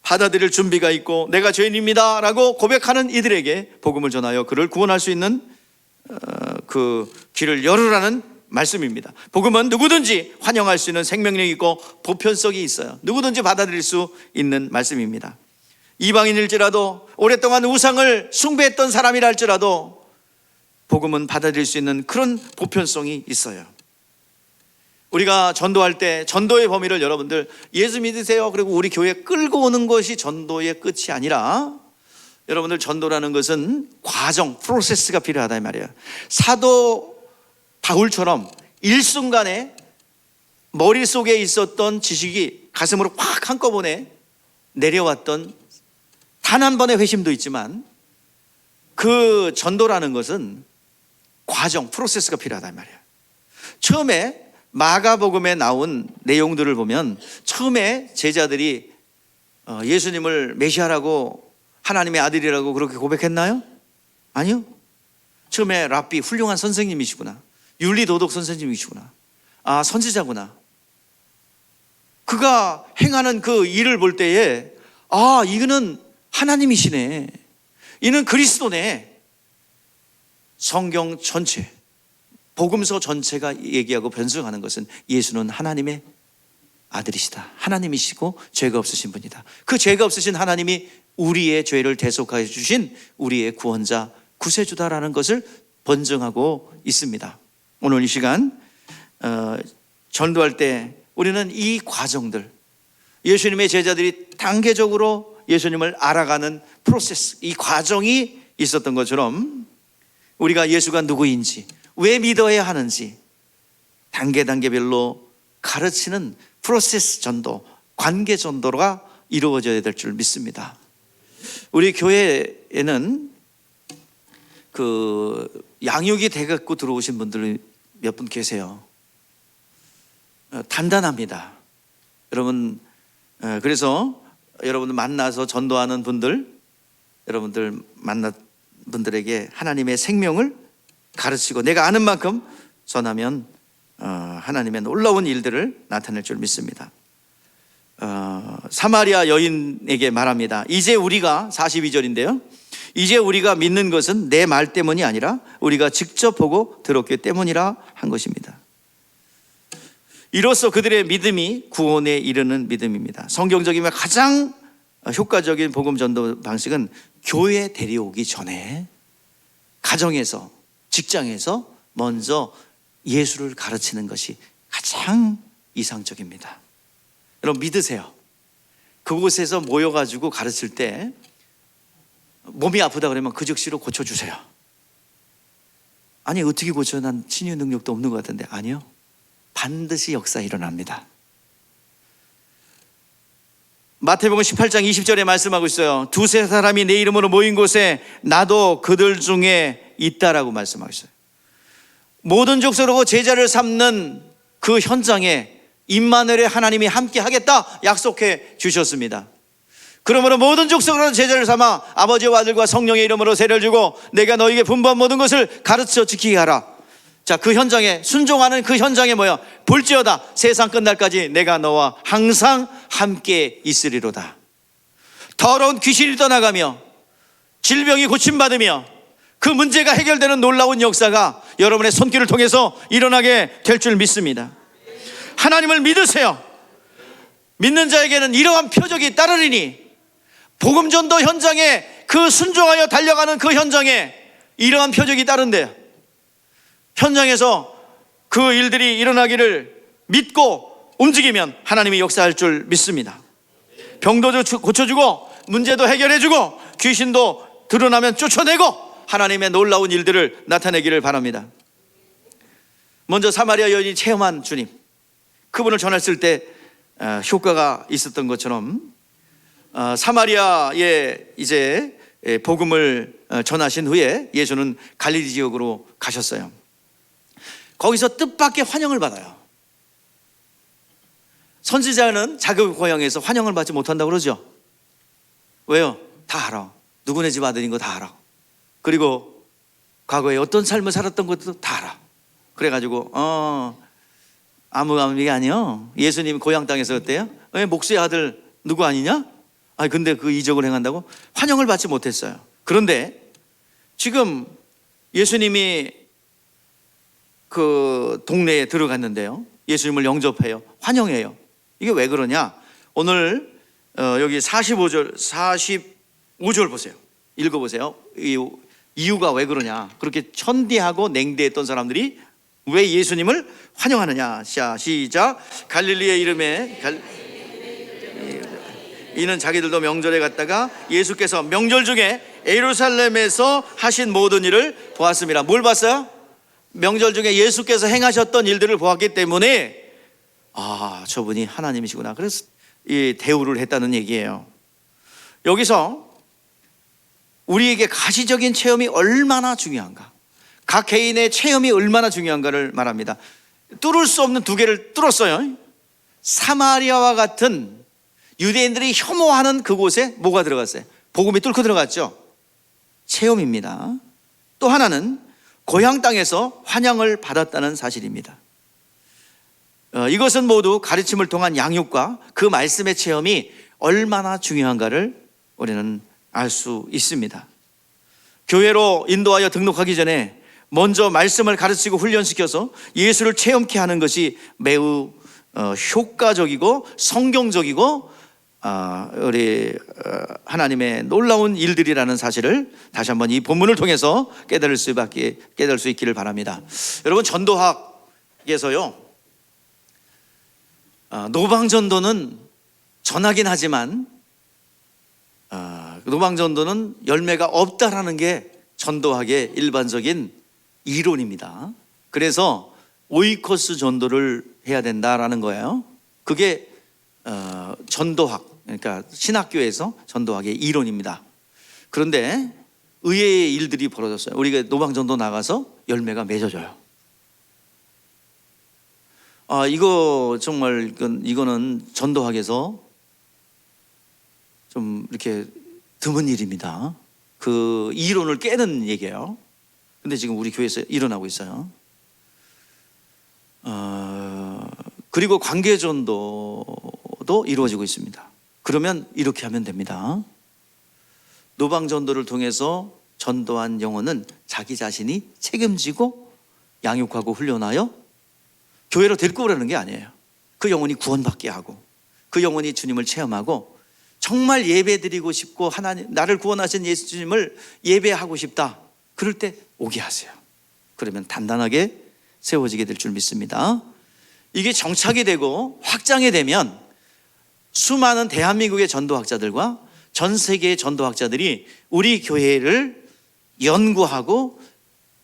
받아들일 준비가 있고 내가 죄인입니다 라고 고백하는 이들에게 복음을 전하여 그를 구원할 수 있는 그 길을 열으라는 말씀입니다. 복음은 누구든지 환영할 수 있는 생명력이 있고 보편성이 있어요. 누구든지 받아들일 수 있는 말씀입니다. 이방인일지라도 오랫동안 우상을 숭배했던 사람이라 할지라도 복음은 받아들일 수 있는 그런 보편성이 있어요. 우리가 전도할 때 전도의 범위를 여러분들 예수 믿으세요 그리고 우리 교회에 끌고 오는 것이 전도의 끝이 아니라 여러분들 전도라는 것은 과정, 프로세스가 필요하다 이 말이에요. 사도 바울처럼 일순간에 머릿속에 있었던 지식이 가슴으로 확 한꺼번에 내려왔던 단 한 번의 회심도 있지만 그 전도라는 것은 과정, 프로세스가 필요하단 말이에요. 처음에 마가복음에 나온 내용들을 보면 처음에 제자들이 예수님을 메시아라고 하나님의 아들이라고 그렇게 고백했나요? 아니요. 처음에 랍비, 훌륭한 선생님이시구나, 윤리도덕 선생님이시구나, 아 선지자구나, 그가 행하는 그 일을 볼 때에 아 이거는 하나님이시네, 이는 그리스도네. 성경 전체, 복음서 전체가 얘기하고 변증하는 것은 예수는 하나님의 아들이시다, 하나님이시고 죄가 없으신 분이다. 그 죄가 없으신 하나님이 우리의 죄를 대속하여 주신 우리의 구원자, 구세주다라는 것을 번증하고 있습니다. 오늘 이 시간 전도할 때 우리는 이 과정들, 예수님의 제자들이 단계적으로 예수님을 알아가는 프로세스, 이 과정이 있었던 것처럼 우리가 예수가 누구인지, 왜 믿어야 하는지 단계별로 가르치는 프로세스 전도, 관계 전도가 이루어져야 될 줄 믿습니다. 우리 교회에는 그 양육이 돼갖고 들어오신 분들 몇 분 계세요. 단단합니다. 여러분, 그래서 여러분들 만나서 전도하는 분들, 여러분들 만난 분들에게 하나님의 생명을 가르치고 내가 아는 만큼 전하면 하나님의 놀라운 일들을 나타낼 줄 믿습니다. 사마리아 여인에게 말합니다. 이제 우리가, 42절인데요, 이제 우리가 믿는 것은 내 말 때문이 아니라 우리가 직접 보고 들었기 때문이라 한 것입니다. 이로써 그들의 믿음이 구원에 이르는 믿음입니다. 성경적이면 가장 효과적인 복음 전도 방식은 교회 데려오기 전에 가정에서, 직장에서 먼저 예수를 가르치는 것이 가장 이상적입니다. 여러분 믿으세요. 그곳에서 모여가지고 가르칠 때 몸이 아프다 그러면 그 즉시로 고쳐주세요. 아니 어떻게 고쳐? 난 치유 능력도 없는 것 같은데. 아니요, 반드시 역사 일어납니다. 마태복음 18장 20절에 말씀하고 있어요. 두세 사람이 내 이름으로 모인 곳에 나도 그들 중에 있다라고 말씀하고 있어요. 모든 족속으로 제자를 삼는 그 현장에 임마누엘의 하나님이 함께 하겠다 약속해 주셨습니다. 그러므로 모든 족속으로 제자를 삼아 아버지와 아들과 성령의 이름으로 세례를 주고 내가 너에게 분부한 모든 것을 가르쳐 지키게 하라. 자, 그 현장에, 순종하는 그 현장에 뭐야? 볼지어다 세상 끝날까지 내가 너와 항상 함께 있으리로다. 더러운 귀신이 떠나가며 질병이 고침받으며 그 문제가 해결되는 놀라운 역사가 여러분의 손길을 통해서 일어나게 될 줄 믿습니다. 하나님을 믿으세요. 믿는 자에게는 이러한 표적이 따르리니, 복음전도 현장에, 그 순종하여 달려가는 그 현장에 이러한 표적이 따른대요. 현장에서 그 일들이 일어나기를 믿고 움직이면 하나님이 역사할 줄 믿습니다. 병도 고쳐주고 문제도 해결해주고 귀신도 드러나면 쫓아내고 하나님의 놀라운 일들을 나타내기를 바랍니다. 먼저 사마리아 여인이 체험한 주님, 그분을 전했을 때 효과가 있었던 것처럼 사마리아에 이제 복음을 전하신 후에 예수는 갈릴리 지역으로 가셨어요. 거기서 뜻밖의 환영을 받아요. 선지자는 자기 고향에서 환영을 받지 못한다고 그러죠. 왜요? 다 알아. 누구네 집 아들인 거 다 알아. 그리고 과거에 어떤 삶을 살았던 것도 다 알아. 그래가지고 아무 얘기 아니요. 예수님이 고향 땅에서 어때요? 목수의 아들 누구 아니냐? 근데 그 이적을 행한다고 환영을 받지 못했어요. 그런데 지금 예수님이 그 동네에 들어갔는데요, 예수님을 영접해요. 환영해요. 이게 왜 그러냐? 오늘 여기 45절 보세요. 읽어보세요. 이유가 왜 그러냐? 그렇게 천대하고 냉대했던 사람들이 왜 예수님을 환영하느냐? 시작. 갈릴리의 이름에 이는 자기들도 명절에 갔다가 예수께서 명절 중에 예루살렘에서 하신 모든 일을 보았습니다. 뭘 봤어요? 명절 중에 예수께서 행하셨던 일들을 보았기 때문에 저분이 하나님이시구나. 그래서 이 대우를 했다는 얘기예요. 여기서 우리에게 가시적인 체험이 얼마나 중요한가, 각 개인의 체험이 얼마나 중요한가를 말합니다. 뚫을 수 없는 두 개를 뚫었어요. 사마리아와 같은 유대인들이 혐오하는 그곳에 뭐가 들어갔어요? 복음이 뚫고 들어갔죠. 체험입니다. 또 하나는 고향 땅에서 환영을 받았다는 사실입니다. 이것은 모두 가르침을 통한 양육과 그 말씀의 체험이 얼마나 중요한가를 우리는 알 수 있습니다. 교회로 인도하여 등록하기 전에 먼저 말씀을 가르치고 훈련시켜서 예수를 체험케 하는 것이 매우 효과적이고 성경적이고 우리 하나님의 놀라운 일들이라는 사실을 다시 한번 이 본문을 통해서 깨달을 수 있기를 바랍니다. 여러분, 전도학에서요, 노방전도는 전하긴 하지만 노방전도는 열매가 없다라는 게 전도학의 일반적인 이론입니다. 그래서 오이코스 전도를 해야 된다라는 거예요. 그게 전도학, 그러니까 신학교에서 전도학의 이론입니다. 그런데 의외의 일들이 벌어졌어요. 우리가 노방전도 나가서 열매가 맺어져요. 이거 정말 이거는 전도학에서 좀 이렇게 드문 일입니다. 그 이론을 깨는 얘기예요. 근데 지금 우리 교회에서 일어나고 있어요. 그리고 관계전도도 이루어지고 있습니다. 그러면 이렇게 하면 됩니다. 노방전도를 통해서 전도한 영혼은 자기 자신이 책임지고 양육하고 훈련하여 교회로 데리고 오라는 게 아니에요. 그 영혼이 구원받게 하고 그 영혼이 주님을 체험하고 정말 예배드리고 싶고 하나님, 나를 구원하신 예수님을 예배하고 싶다, 그럴 때 오게 하세요. 그러면 단단하게 세워지게 될 줄 믿습니다. 이게 정착이 되고 확장이 되면 수많은 대한민국의 전도학자들과 전 세계의 전도학자들이 우리 교회를 연구하고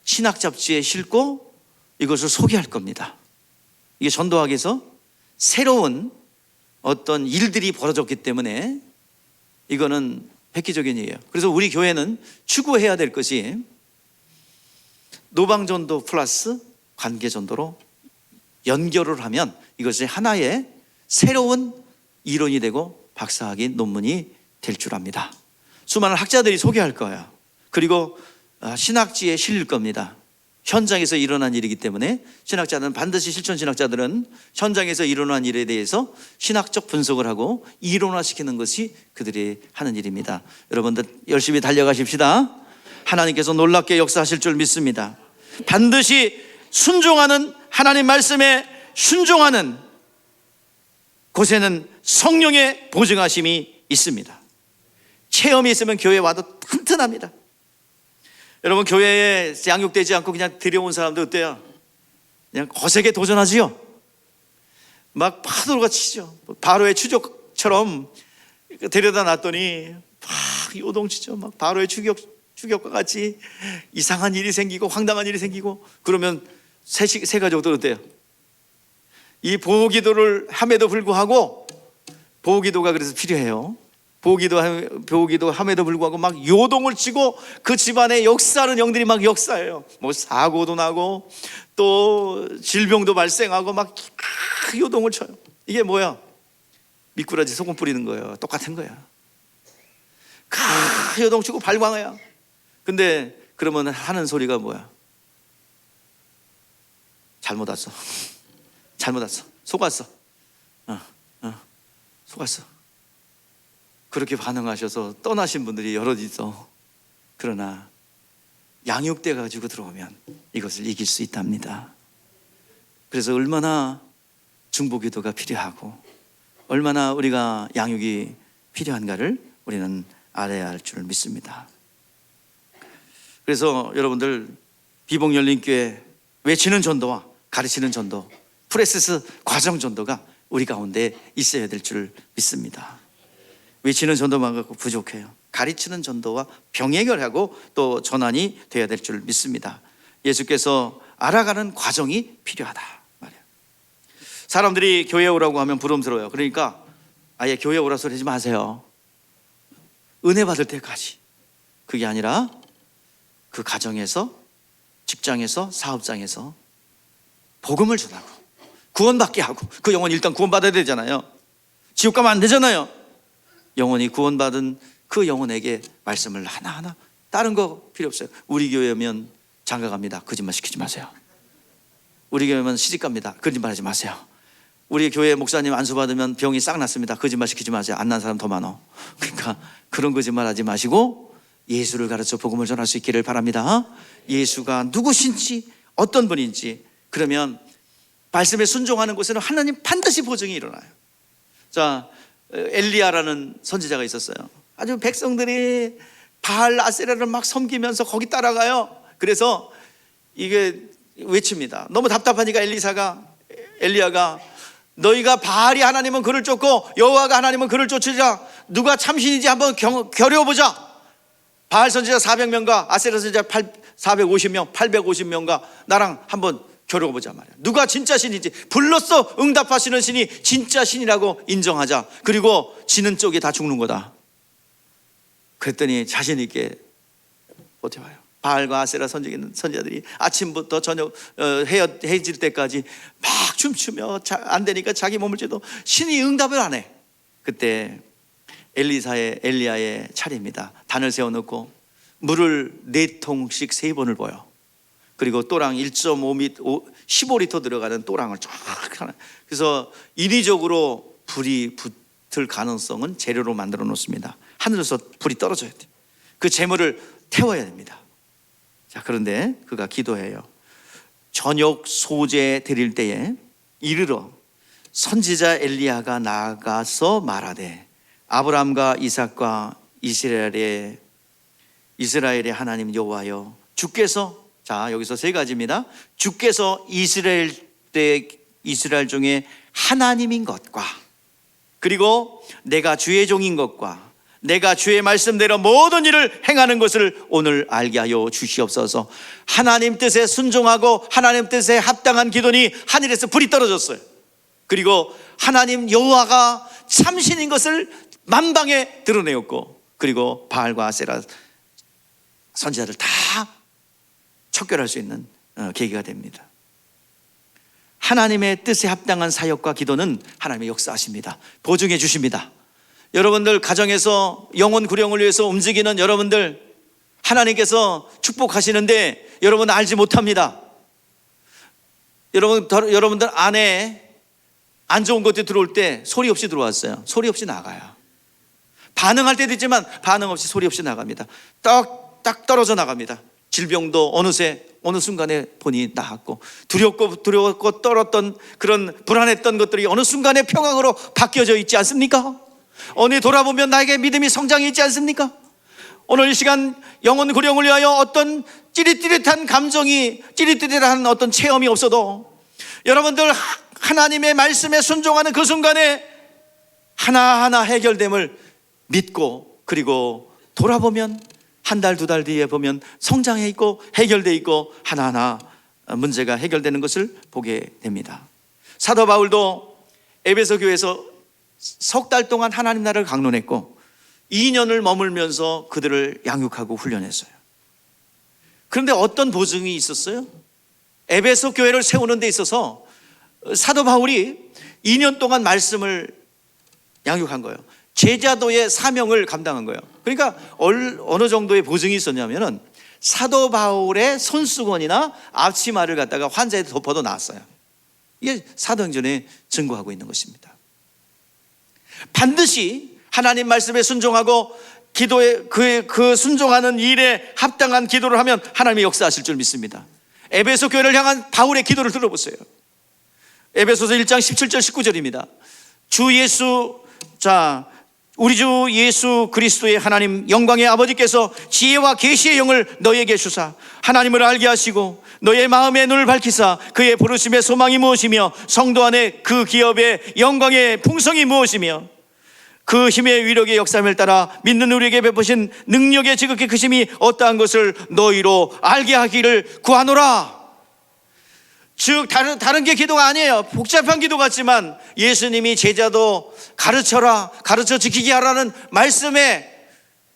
신학 잡지에 싣고 이것을 소개할 겁니다. 이게 전도학에서 새로운 어떤 일들이 벌어졌기 때문에 이거는 획기적인 일이에요. 그래서 우리 교회는 추구해야 될 것이 노방전도 플러스 관계전도로 연결을 하면 이것이 하나의 새로운 이론이 되고 박사학위 논문이 될 줄 압니다. 수많은 학자들이 소개할 거예요. 그리고 신학지에 실릴 겁니다. 현장에서 일어난 일이기 때문에 신학자들은 반드시, 실천 신학자들은 현장에서 일어난 일에 대해서 신학적 분석을 하고 이론화시키는 것이 그들이 하는 일입니다. 여러분들 열심히 달려가십시다. 하나님께서 놀랍게 역사하실 줄 믿습니다. 반드시 순종하는, 하나님 말씀에 순종하는 곳에는 성령의 보증하심이 있습니다. 체험이 있으면 교회에 와도 튼튼합니다. 여러분, 교회에 양육되지 않고 그냥 들여온 사람들 어때요? 그냥 거세게 도전하지요. 막 파도가 치죠. 바로의 추격처럼 데려다 놨더니 막 요동치죠. 막 바로의 추격과 같이 이상한 일이 생기고 황당한 일이 생기고, 그러면 세 가족들 어때요? 이 보호기도를 함에도 불구하고, 보호기도가 그래서 필요해요. 보호기도 함에도 불구하고 막 요동을 치고 그 집안에 역사하는 영들이 막 역사해요. 뭐 사고도 나고 또 질병도 발생하고 막 요동을 쳐요. 이게 뭐야? 미꾸라지 소금 뿌리는 거예요. 똑같은 거야. 요동치고 발광해야. 근데 그러면 하는 소리가 뭐야? 잘못 왔어. 잘못 왔어. 속았어. 속았어. 그렇게 반응하셔서 떠나신 분들이 여럿 있어. 그러나 양육돼 가지고 들어오면 이것을 이길 수 있답니다. 그래서 얼마나 중보기도가 필요하고 얼마나 우리가 양육이 필요한가를 우리는 알아야 할 줄 믿습니다. 그래서 여러분들 비복열린교회 외치는 전도와 가르치는 전도, 프레세스 과정 전도가 우리 가운데 있어야 될 줄 믿습니다. 외치는 전도만 갖고 부족해요. 가르치는 전도와 병행을 또 전환이 되어야 될 줄 믿습니다. 예수께서 알아가는 과정이 필요하다 말이에요. 사람들이 교회 오라고 하면 부담스러워요. 그러니까 아예 교회 오라 소리 하지 마세요. 은혜 받을 때까지. 그게 아니라 그 가정에서, 직장에서, 사업장에서 복음을 전하고 구원받게 하고, 그 영혼이 일단 구원받아야 되잖아요. 지옥 가면 안 되잖아요. 영혼이 구원받은 그 영혼에게 말씀을 하나하나, 다른 거 필요 없어요. 우리 교회면 장가갑니다. 거짓말 시키지 마세요. 우리 교회면 시집갑니다. 거짓말 하지 마세요. 우리 교회 목사님 안수 받으면 병이 싹 났습니다. 거짓말 시키지 마세요. 안 난 사람 더 많아. 그러니까 그런 거짓말 하지 마시고 예수를 가르쳐 복음을 전할 수 있기를 바랍니다. 예수가 누구신지, 어떤 분인지, 그러면 말씀에 순종하는 곳에는 하나님 반드시 보증이 일어나요. 자, 엘리야라는 선지자가 있었어요. 아주 백성들이 바알 아세라를 막 섬기면서 거기 따라가요. 그래서 이게 외칩니다. 너무 답답하니까 엘리야가 너희가 바알이 하나님은 그를 쫓고 여호와가 하나님은 그를 쫓으자. 누가 참신인지 한번 겨뤄보자. 바알 선지자 400명과 아세라 선지자 450명, 850명과 나랑 한번 겨뤄보자 말이야. 누가 진짜 신인지, 불렀어 응답하시는 신이 진짜 신이라고 인정하자. 그리고 지는 쪽이 다 죽는 거다. 그랬더니 자신 있게 버텨봐요. 바알과 아세라 선지자들이 아침부터 저녁 해질 때까지 막 춤추며 안 되니까 자기 몸을 찌도 신이 응답을 안 해. 그때 엘리야의 차례입니다. 단을 세워놓고 물을 4통씩 3번을 부어요. 그리고 또랑 1.5m 15리터 들어가는 또랑을 쫙 하나. 그래서 인위적으로 불이 붙을 가능성은 재료로 만들어 놓습니다. 하늘에서 불이 떨어져야 돼. 그 재물을 태워야 됩니다. 자, 그런데 그가 기도해요. 저녁 소재 드릴 때에 이르러 선지자 엘리야가 나가서 말하되 아브라함과 이삭과 이스라엘의 하나님 여호와여, 주께서, 자 여기서 3가지입니다. 주께서 이스라엘 중에 하나님인 것과, 그리고 내가 주의 종인 것과, 내가 주의 말씀대로 모든 일을 행하는 것을 오늘 알게 하여 주시옵소서. 하나님 뜻에 순종하고 하나님 뜻에 합당한 기도니 하늘에서 불이 떨어졌어요. 그리고 하나님 여호와가 참신인 것을 만방에 드러내었고, 그리고 바알과 아세라 선지자를 다 척결할 수 있는 계기가 됩니다. 하나님의 뜻에 합당한 사역과 기도는 하나님의 역사하십니다. 보증해 주십니다. 여러분들 가정에서 영혼 구령을 위해서 움직이는 여러분들, 하나님께서 축복하시는데 여러분 알지 못합니다. 여러분들 안에 안 좋은 것들이 들어올 때 소리 없이 들어왔어요. 소리 없이 나가요. 반응할 때도 있지만 반응 없이, 소리 없이 나갑니다. 딱 떨어져 나갑니다. 질병도 어느 순간에 보니 나았고, 두려웠고 떨었던 그런 불안했던 것들이 어느 순간에 평강으로 바뀌어져 있지 않습니까? 오늘 돌아보면 나에게 믿음이 성장해 있지 않습니까? 오늘 이 시간 영혼 구령을 위하여 어떤 찌릿찌릿한 감정이, 찌릿찌릿한 어떤 체험이 없어도 여러분들 하나님의 말씀에 순종하는 그 순간에 하나하나 해결됨을 믿고, 그리고 돌아보면 한 달, 2달 뒤에 보면 성장해 있고 해결돼 있고 하나하나 문제가 해결되는 것을 보게 됩니다. 사도 바울도 에베소 교회에서 3달 동안 하나님 나라를 강론했고 2년을 머물면서 그들을 양육하고 훈련했어요. 그런데 어떤 보증이 있었어요? 에베소 교회를 세우는 데 있어서 사도 바울이 2년 동안 말씀을 양육한 거예요. 제자도의 사명을 감당한 거예요. 그러니까 어느 정도의 보증이 있었냐면은 사도 바울의 손수건이나 앞치마를 갖다가 환자에 덮어도 나았어요. 이게 사도행전에 증거하고 있는 것입니다. 반드시 하나님 말씀에 순종하고 기도에 그 순종하는 일에 합당한 기도를 하면 하나님이 역사하실 줄 믿습니다. 에베소 교회를 향한 바울의 기도를 들어보세요. 에베소서 1장 17절 19절입니다. 우리 주 예수 그리스도의 하나님 영광의 아버지께서 지혜와 계시의 영을 너에게 주사 하나님을 알게 하시고 너의 마음의 눈을 밝히사 그의 부르심의 소망이 무엇이며 성도 안에 그 기업의 영광의 풍성이 무엇이며 그 힘의 위력의 역사함을 따라 믿는 우리에게 베푸신 능력의 지극히 크심이 어떠한 것을 너희로 알게 하기를 구하노라. 즉 다른 게 기도가 아니에요. 복잡한 기도 같지만 예수님이 제자도 가르쳐라, 가르쳐 지키게 하라는 말씀에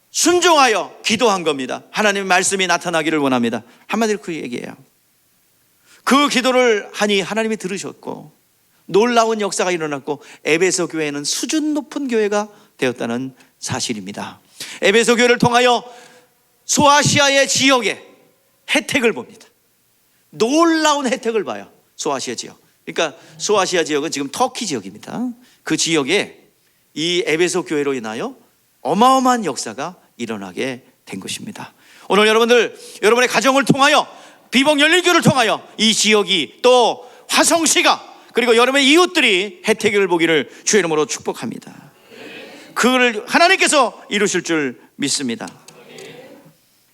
순종하여 기도한 겁니다. 하나님의 말씀이 나타나기를 원합니다. 한마디로 그 얘기예요. 그 기도를 하니 하나님이 들으셨고 놀라운 역사가 일어났고 에베소 교회는 수준 높은 교회가 되었다는 사실입니다. 에베소 교회를 통하여 소아시아의 지역에 혜택을 봅니다. 놀라운 혜택을 봐요. 소아시아 지역. 그러니까 소아시아 지역은 지금 터키 지역입니다. 그 지역에 이 에베소 교회로 인하여 어마어마한 역사가 일어나게 된 것입니다. 오늘 여러분의 가정을 통하여 비봉 열린교를 통하여 이 지역이 또 화성시가 그리고 여러분의 이웃들이 혜택을 보기를 주의 이름으로 축복합니다. 그걸 하나님께서 이루실 줄 믿습니다.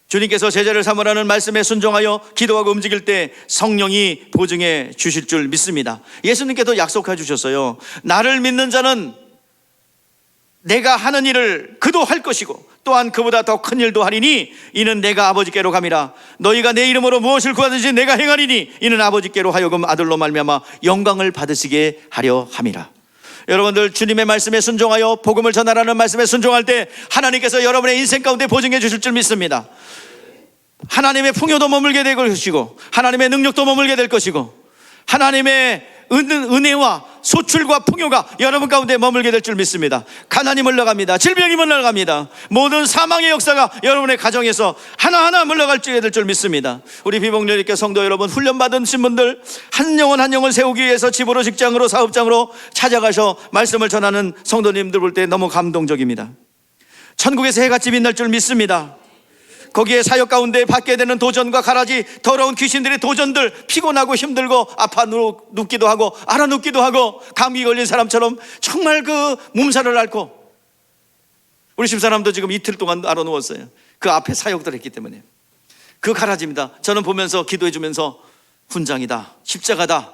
주님께서 제자를 삼으라는 말씀에 순종하여 기도하고 움직일 때 성령이 보증해 주실 줄 믿습니다. 예수님께서 약속해 주셨어요. 나를 믿는 자는 내가 하는 일을 그도 할 것이고 또한 그보다 더 큰 일도 하리니 이는 내가 아버지께로 감이라. 너희가 내 이름으로 무엇을 구하든지 내가 행하리니 이는 아버지께로 하여금 아들로 말미암아 영광을 받으시게 하려 함이라. 여러분들 주님의 말씀에 순종하여 복음을 전하라는 말씀에 순종할 때 하나님께서 여러분의 인생 가운데 보증해 주실 줄 믿습니다. 하나님의 풍요도 머물게 될 것이고 하나님의 능력도 머물게 될 것이고 하나님의 은혜와 소출과 풍요가 여러분 가운데 머물게 될 줄 믿습니다. 가난이 물러갑니다. 질병이 물러갑니다. 모든 사망의 역사가 여러분의 가정에서 하나하나 물러갈게 될 줄 믿습니다. 우리 비봉열리교 성도 여러분, 훈련받으신 분들 한 영혼 세우기 위해서 집으로 직장으로 사업장으로 찾아가셔 말씀을 전하는 성도님들 볼 때 너무 감동적입니다. 천국에서 해같이 빛날 줄 믿습니다. 거기에 사역 가운데 받게 되는 도전과 가라지 더러운 귀신들의 도전들, 피곤하고 힘들고 아파 눕기도 하고 알아 눕기도 하고 감기 걸린 사람처럼 정말 그 몸살을 앓고, 우리 집사람도 지금 이틀 동안 알아 누웠어요. 그 앞에 사역들 했기 때문에. 그 가라지입니다. 저는 보면서 기도해 주면서 훈장이다, 십자가다,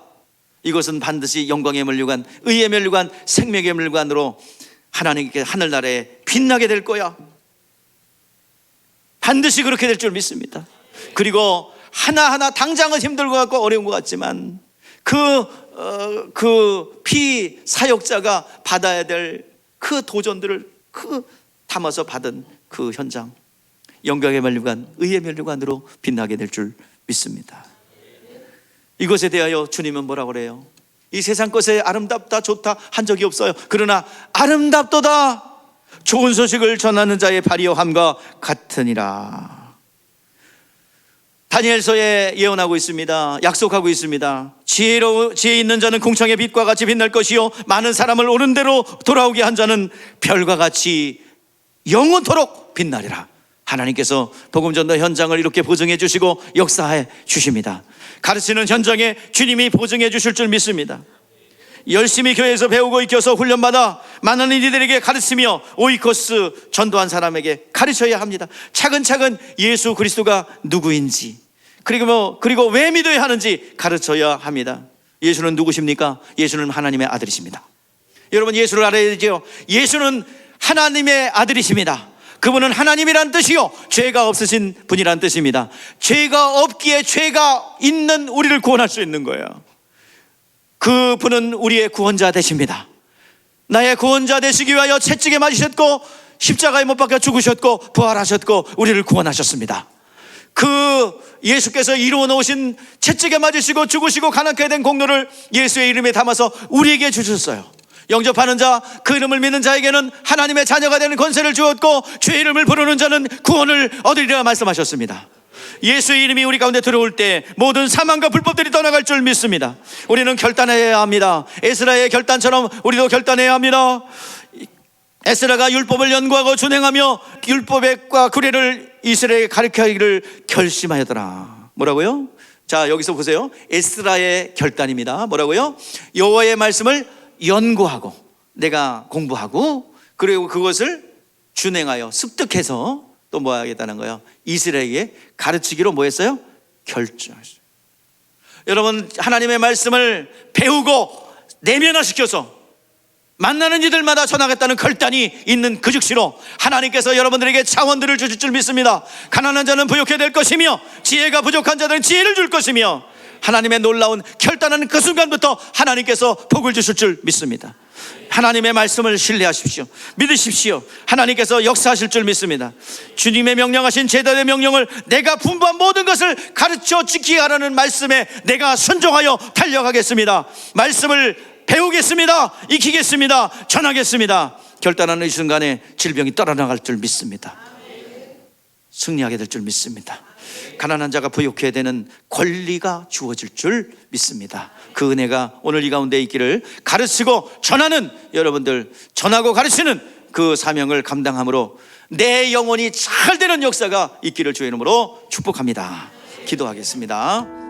이것은 반드시 영광의 면류관, 의의 면류관, 생명의 면류관으로 하나님께 하늘나라에 빛나게 될 거야. 반드시 그렇게 될 줄 믿습니다. 그리고 하나하나 당장은 힘들고 같고 어려운 것 같지만 그 피사역자가 받아야 될 그 도전들을 담아서 받은 그 현장, 영광의 면류관, 의의 면류관으로 빛나게 될 줄 믿습니다. 이것에 대하여 주님은 뭐라고 그래요? 이 세상 것에 아름답다 좋다 한 적이 없어요. 그러나 아름답도다, 좋은 소식을 전하는 자의 발이여함과 같으니라. 다니엘서에 예언하고 있습니다. 약속하고 있습니다. 지혜 있는 자는 궁창의 빛과 같이 빛날 것이요 많은 사람을 옳은 대로 돌아오게 한 자는 별과 같이 영원토록 빛나리라. 하나님께서 복음 전도 현장을 이렇게 보증해 주시고 역사해 주십니다. 가르치는 현장에 주님이 보증해 주실 줄 믿습니다. 열심히 교회에서 배우고 익혀서 훈련받아 많은 이들에게 가르치며 오이코스 전도한 사람에게 가르쳐야 합니다. 차근차근 예수 그리스도가 누구인지 그리고 왜 믿어야 하는지 가르쳐야 합니다. 예수는 누구십니까? 예수는 하나님의 아들이십니다. 여러분, 예수를 알아야죠. 예수는 하나님의 아들이십니다. 그분은 하나님이란 뜻이요 죄가 없으신 분이란 뜻입니다. 죄가 없기에 죄가 있는 우리를 구원할 수 있는 거예요. 그분은 우리의 구원자 되십니다. 나의 구원자 되시기 위하여 채찍에 맞으셨고 십자가에 못 박혀 죽으셨고 부활하셨고 우리를 구원하셨습니다. 그 예수께서 이루어 놓으신 채찍에 맞으시고 죽으시고 가난케 된 공로를 예수의 이름에 담아서 우리에게 주셨어요. 영접하는 자, 그 이름을 믿는 자에게는 하나님의 자녀가 되는 권세를 주었고 주의 이름을 부르는 자는 구원을 얻으리라 말씀하셨습니다. 예수의 이름이 우리 가운데 들어올 때 모든 사망과 불법들이 떠나갈 줄 믿습니다. 우리는 결단해야 합니다. 에스라의 결단처럼 우리도 결단해야 합니다. 에스라가 율법을 연구하고 준행하며 율법과 규례를 이스라엘에 가르치기를 결심하였더라. 뭐라고요? 자, 여기서 보세요. 에스라의 결단입니다. 뭐라고요? 여호와의 말씀을 연구하고, 내가 공부하고, 그리고 그것을 준행하여 습득해서 또 뭐 하겠다는 거예요? 이스라엘에게 가르치기로 뭐 했어요? 결정했어요. 여러분, 하나님의 말씀을 배우고 내면화시켜서 만나는 이들마다 전하겠다는 결단이 있는 그 즉시로 하나님께서 여러분들에게 자원들을 주실 줄 믿습니다. 가난한 자는 부욕해 될 것이며 지혜가 부족한 자들은 지혜를 줄 것이며, 하나님의 놀라운 결단하는 그 순간부터 하나님께서 복을 주실 줄 믿습니다. 하나님의 말씀을 신뢰하십시오. 믿으십시오. 하나님께서 역사하실 줄 믿습니다. 주님의 명령하신 제단의 명령을, 내가 분부한 모든 것을 가르쳐 지키게 하라는 말씀에 내가 순종하여 달려가겠습니다. 말씀을 배우겠습니다. 익히겠습니다. 전하겠습니다. 결단하는 이 순간에 질병이 떠나갈 줄 믿습니다. 승리하게 될 줄 믿습니다. 가난한 자가 부욕해야 되는 권리가 주어질 줄 믿습니다. 그 은혜가 오늘 이 가운데 있기를, 가르치고 전하는 여러분들, 전하고 가르치는 그 사명을 감당함으로 내 영혼이 잘 되는 역사가 있기를 주의 이름으로 축복합니다. 기도하겠습니다.